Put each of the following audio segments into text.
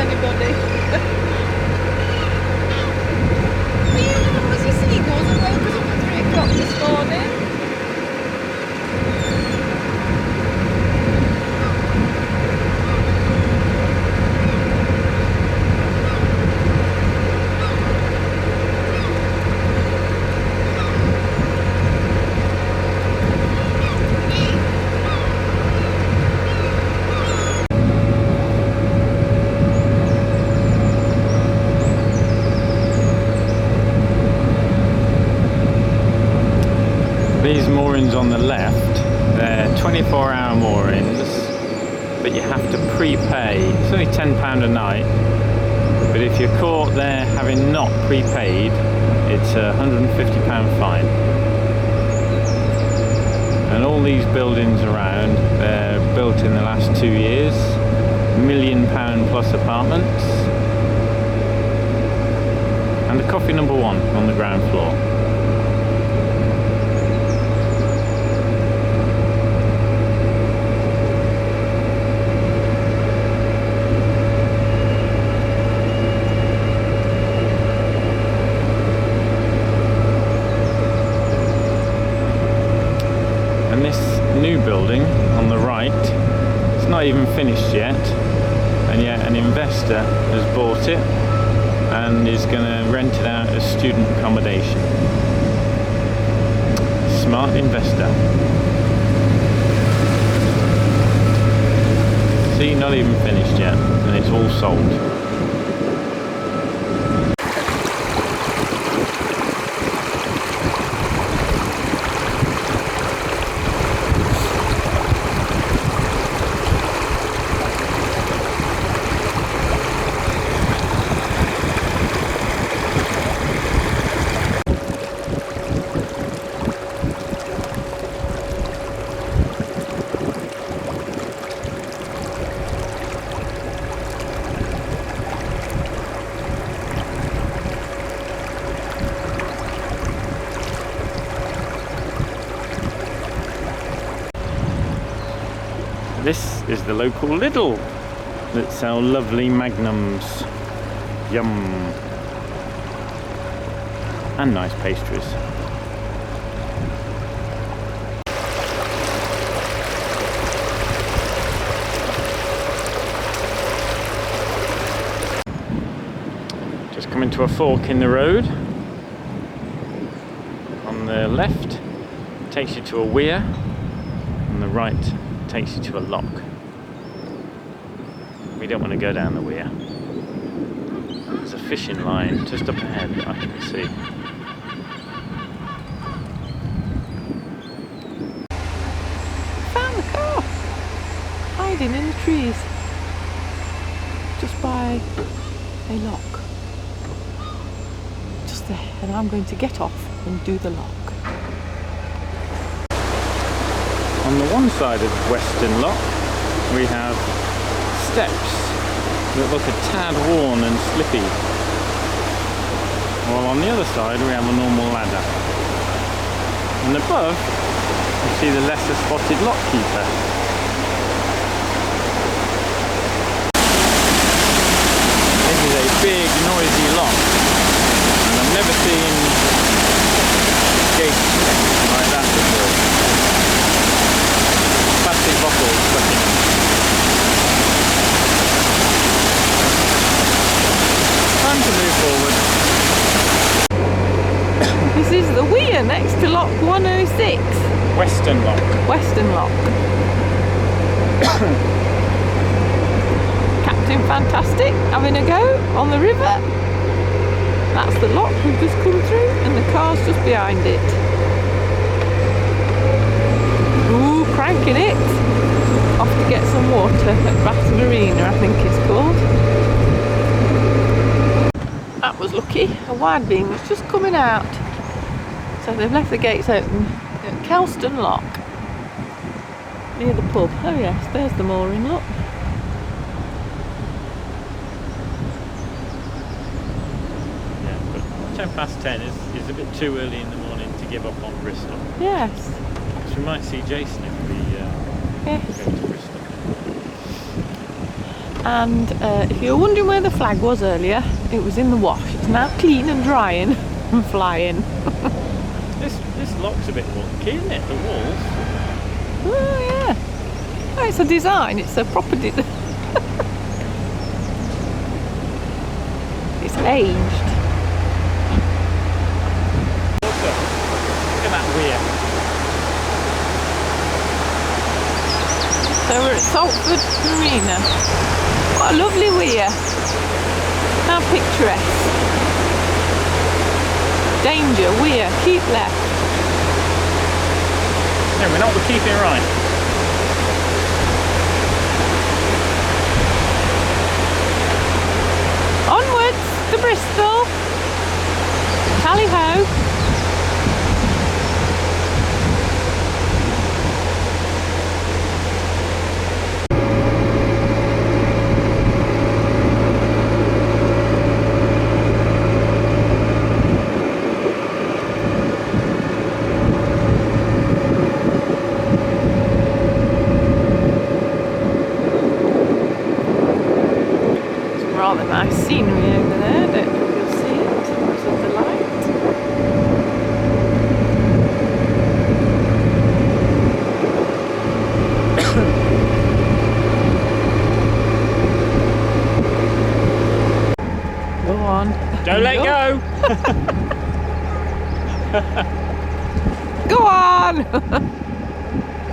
anybody. Yeah, was your seagulls and woke us up at 3 o'clock this morning? These moorings on the left, they're 24-hour moorings, but you have to prepay. It's only £10 a night, but if you're caught there having not prepaid, it's a £150 fine. And all these buildings around, they're built in the last 2 years, £1 million plus apartments, and a coffee number 1 on the ground floor. And this new building on the right, it's not even finished yet, and yet an investor has bought it and is going to rent it out as student accommodation. Smart investor. See, not even finished yet, and it's all sold. This is the local Lidl that sell lovely magnums. Yum. And nice pastries. Just coming to a fork in the road. On the left takes you to a weir. On the right takes you to a lock. We don't want to go down the weir. There's a fishing line just up ahead that I can see. Found the car! Hiding in the trees. Just by a lock. Just there. And I'm going to get off and do the lock. On the one side of Western Lock, we have steps that look a tad worn and slippy, while on the other side we have a normal ladder. And above, you see the lesser spotted lockkeeper. This is a big, noisy lock, and I've never seen gates like that before. Plastic bottles stuck in them. Time to move forward. This is the weir next to lock 106. Western Lock. Western Lock. Captain Fantastic having a go on the river. That's the lock we've just come through, and the car's just behind it. Ooh, cranking it. Off to get some water at Bath Marina, I think it's called. That was lucky. A wide beam was just coming out. So they've left the gates open at Kelston Lock, near the pub. Oh yes, there's the mooring, look. Yeah, but 10:10 is a bit too early in the morning to give up on Bristol. Yes. So we might see Jason if we Yes. go to Bristol. And if you were wondering where the flag was earlier, it was in the wash. It's now clean and drying and flying. This lock's a bit wonky, isn't it? The walls. Oh yeah. Oh, it's a design. It's a proper design. It's aged. Look at that weir. So we're at Salford Marina. What a lovely weir. How picturesque. Danger, weir, keep left. No, we're not keeping right. Onwards to Bristol. Tally ho. Rather nice scenery over there, don't know if you'll see it because of the light. Go on. Don't let go! Go on!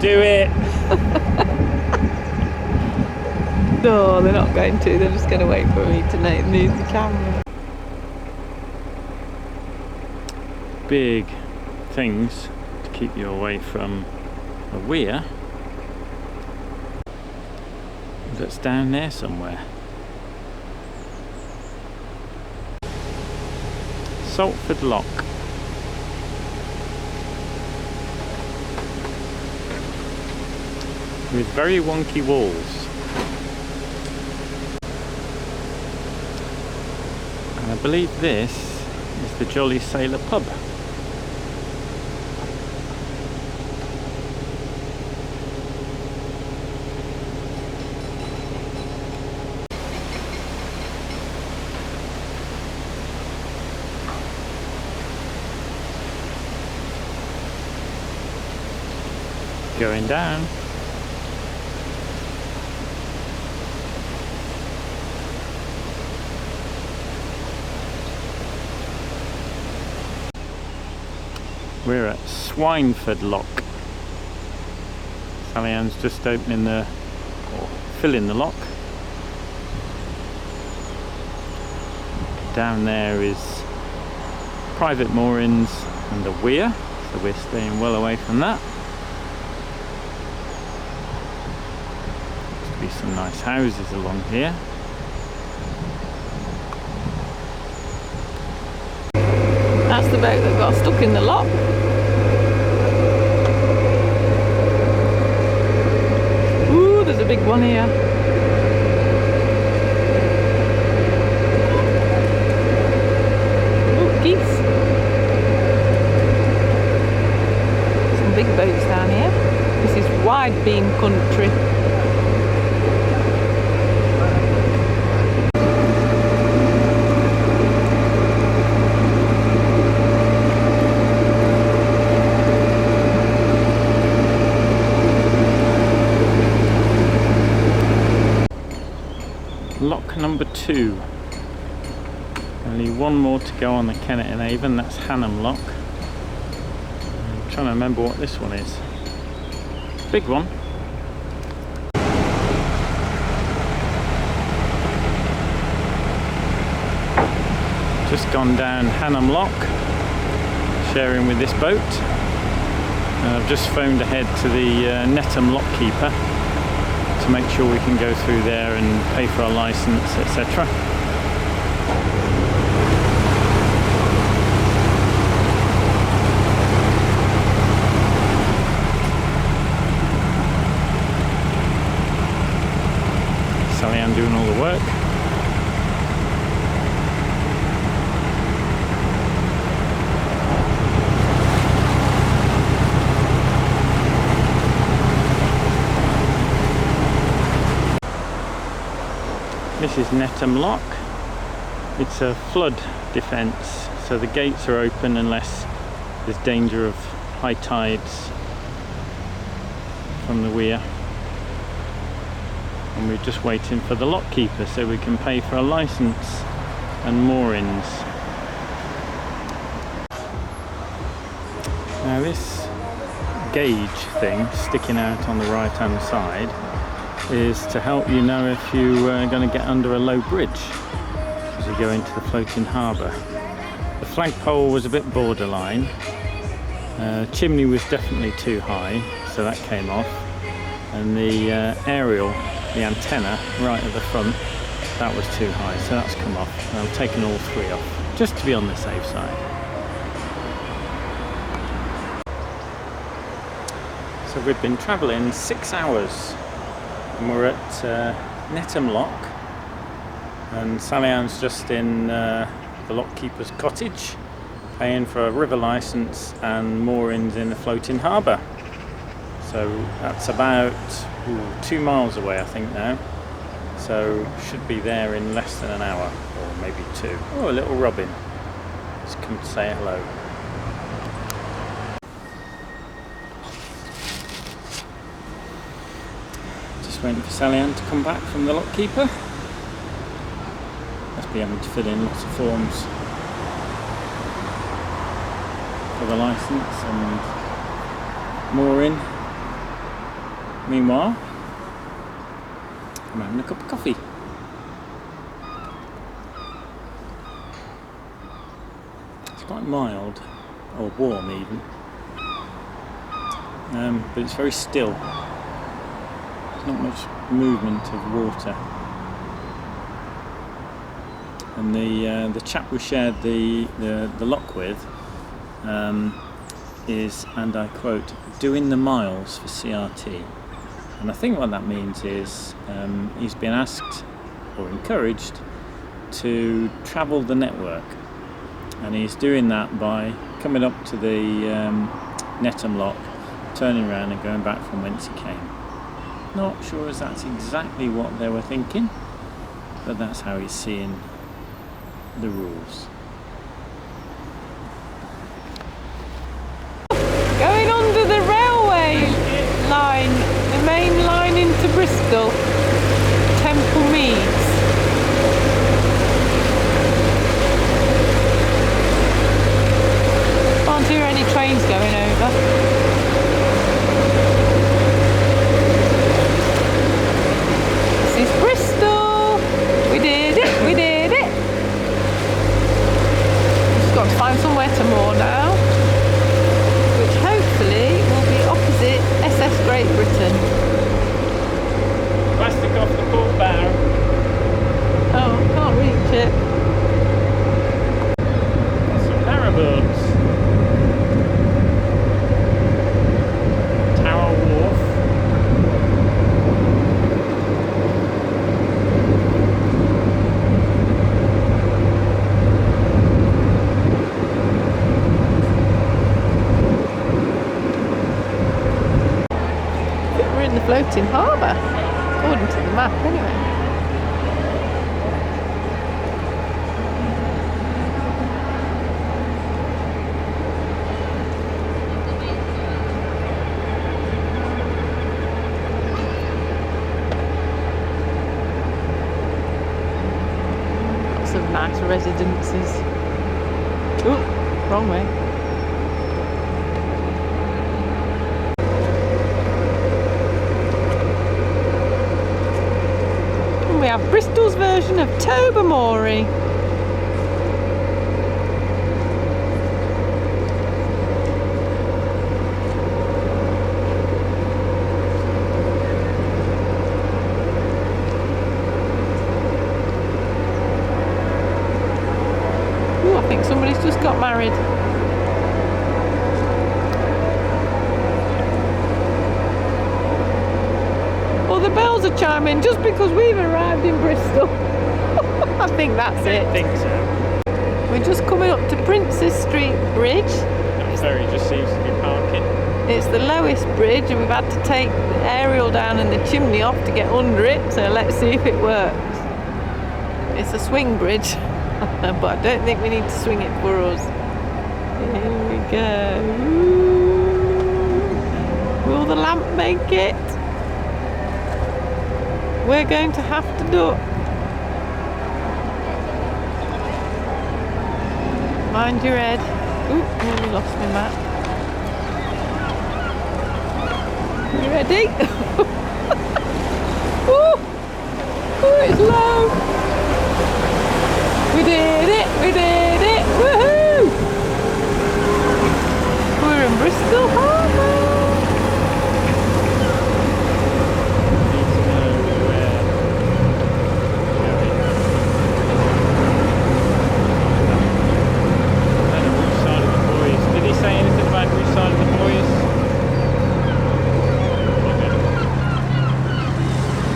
Do it! No, they're not going to. They're just going to wait for me to move the camera. Big things to keep you away from a weir that's down there somewhere. Salford Lock. With very wonky walls. And I believe this is the Jolly Sailor pub. Going down. We're at Swineford Lock. Sally Ann's just opening or filling the lock. Down there is private moorings and a weir, so we're staying well away from that. Looks to be some nice houses along here. That's the boat that got stuck in the lock. Ooh, there's a big one here. Ooh, geese. Some big boats down here. This is wide beam country. Lock number 2. Only one more to go on the Kennet and Avon, that's Hannam Lock. I'm trying to remember what this one is. Big one. Just gone down Hannam Lock, sharing with this boat. And I've just phoned ahead to the Netham Lock Keeper to make sure we can go through there and pay for our license, etc. Sally Ann doing all the work. is Netham Lock. It's a flood defence, so the gates are open unless there's danger of high tides from the weir. And we're just waiting for the lock keeper so we can pay for a licence and moorings. Now this gauge thing sticking out on the right hand side is to help you know if you are going to get under a low bridge as you go into the floating harbour. The flagpole was a bit borderline. Chimney was definitely too high, so that came off. And the aerial, the antenna right at the front, that was too high, so that's come off. And I've taken all three off, just to be on the safe side. So we've been travelling 6 hours, and we're at Netham Lock, and Sally Ann's just in the lock keeper's cottage, paying for a river licence and moorings in the floating harbour. So that's about 2 miles away, I think now. So should be there in less than an hour, or maybe 2. Oh, a little robin. It's come to say hello. Just waiting for Sally Ann to come back from the lock keeper. Must be having to fill in lots of forms for the licence and mooring. Meanwhile, I'm having a cup of coffee. It's quite mild, or warm even, but it's very still. There's not much movement of water. And the chap we shared the lock with is, and I quote, doing the miles for CRT. And I think what that means is he's been asked or encouraged to travel the network, and he's doing that by coming up to the Netham Lock, turning around and going back from whence he came. Not sure as that's exactly what they were thinking, but that's how he's seeing the rules. Going under the railway line, the main line into Bristol, Temple Meads. Can't hear any trains going over. This is Bristol! We did it! We did it! Just got to find somewhere to moor now, which hopefully will be opposite SS Great Britain. Plastic off the port bow. Oh, can't reach it. Some narrowboats. Tower Wharf. I think we're in the floating harbour, according to the map anyway. Lots of nice residences. Oh, wrong way. And we have Bristol's version of Tobermory. Ooh, I think somebody's just got married. Well, the bells are chiming just because we've arrived in Bristol. I think that's it. I think so. We're just coming up to Princes Street Bridge. That ferry just seems to be parking. It's the lowest bridge, and we've had to take the aerial down and the chimney off to get under it, so let's see if it works. It's a swing bridge, but I don't think we need to swing it for us. Here we go. Ooh. Will the lamp make it? We're going to have to duck. Mind your head. Ooh, nearly lost my map. You ready? Ooh, ooh, it's low. We did it, woohoo! We're in Bristol Harbour. Did he say anything about which side of the buoys?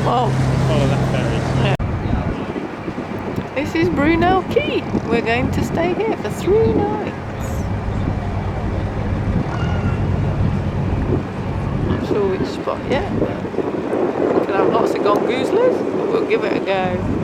Well, Follow that ferry. yeah. This is Brunel Quay. We're going to stay here for 3 nights. Not sure which spot yet, but we can have lots of gongoozlers, but we'll give it a go.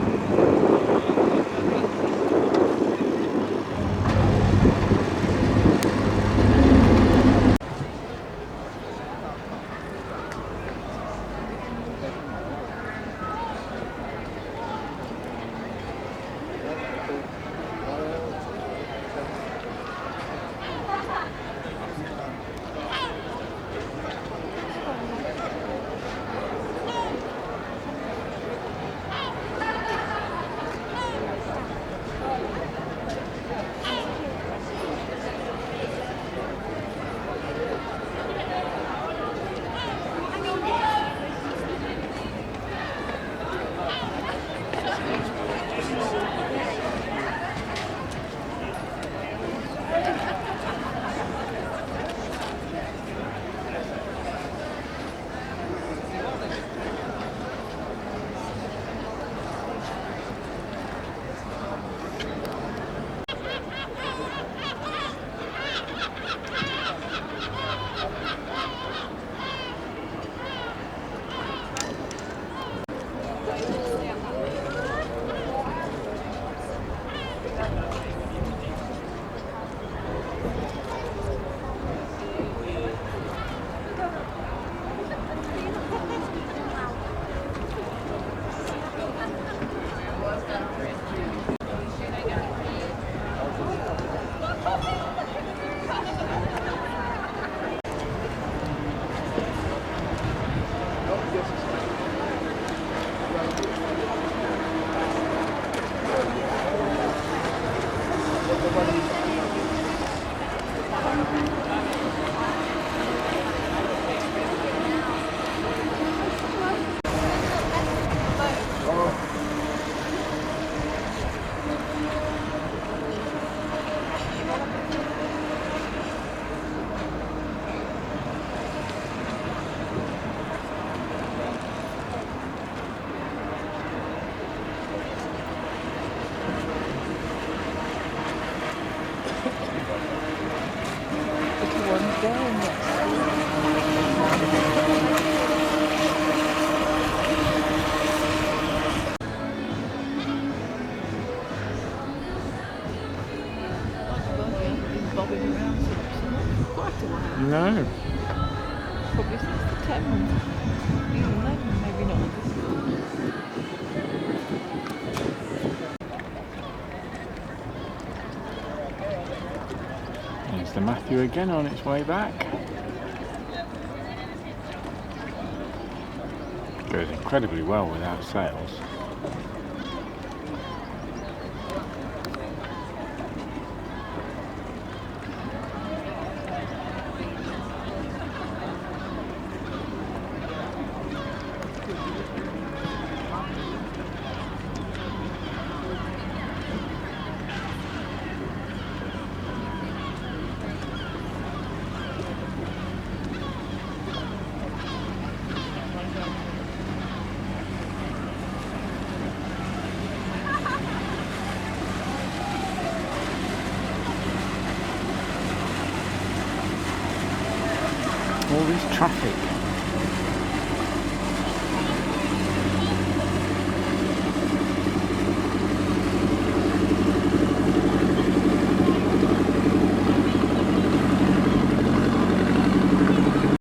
No. Probably since the Thames. Even then, maybe not. There's the Matthew again on its way back. Goes incredibly well without sails. All this traffic.